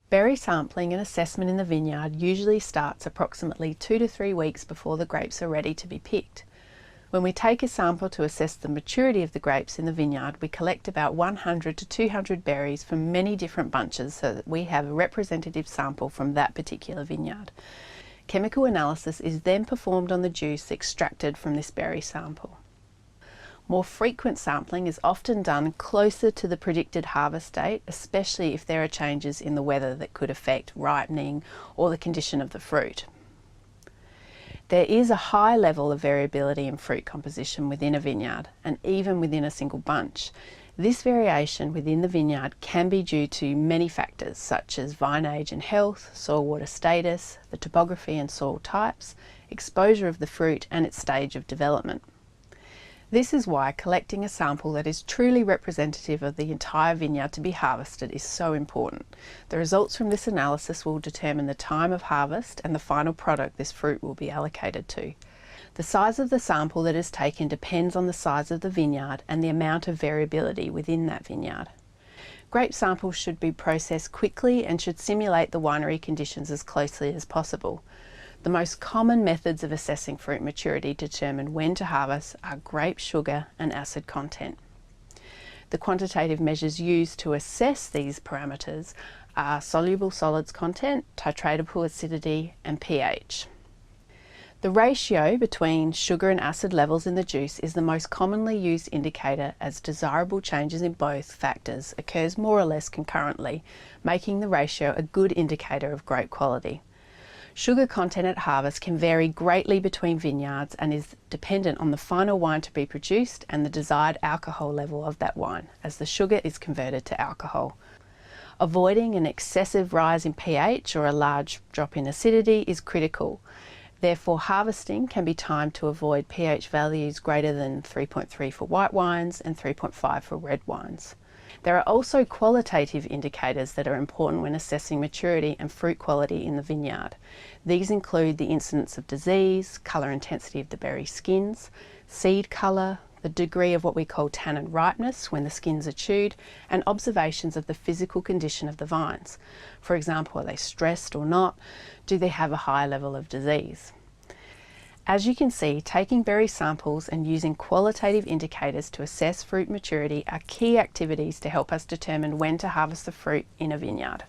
Berry sampling and assessment in the vineyard usually starts approximately 2 to 3 weeks before the grapes are ready to be picked. When we take a sample to assess the maturity of the grapes in the vineyard, we collect about 100 to 200 berries from many different bunches so that we have a representative sample from that particular vineyard. Chemical analysis is then performed on the juice extracted from this berry sample. More frequent sampling is often done closer to the predicted harvest date, especially if there are changes in the weather that could affect ripening or the condition of the fruit. There is a high level of variability in fruit composition within a vineyard, and even within a single bunch. This variation within the vineyard can be due to many factors such as vine age and health, soil water status, the topography and soil types, exposure of the fruit and its stage of development. This is why collecting a sample that is truly representative of the entire vineyard to be harvested is so important. The results from this analysis will determine the time of harvest and the final product this fruit will be allocated to. The size of the sample that is taken depends on the size of the vineyard and the amount of variability within that vineyard. Grape samples should be processed quickly and should simulate the winery conditions as closely as possible. The most common methods of assessing fruit maturity to determine when to harvest are grape sugar and acid content. The quantitative measures used to assess these parameters are soluble solids content, titratable acidity and pH. The ratio between sugar and acid levels in the juice is the most commonly used indicator, as desirable changes in both factors occurs more or less concurrently, making the ratio a good indicator of grape quality. Sugar content at harvest can vary greatly between vineyards and is dependent on the final wine to be produced and the desired alcohol level of that wine, as the sugar is converted to alcohol. Avoiding an excessive rise in pH or a large drop in acidity is critical. Therefore, harvesting can be timed to avoid pH values greater than 3.3 for white wines and 3.5 for red wines. There are also qualitative indicators that are important when assessing maturity and fruit quality in the vineyard. These include the incidence of disease, colour intensity of the berry skins, seed colour, the degree of what we call tannin ripeness when the skins are chewed, and observations of the physical condition of the vines. For example, are they stressed or not? Do they have a high level of disease? As you can see, taking berry samples and using qualitative indicators to assess fruit maturity are key activities to help us determine when to harvest the fruit in a vineyard.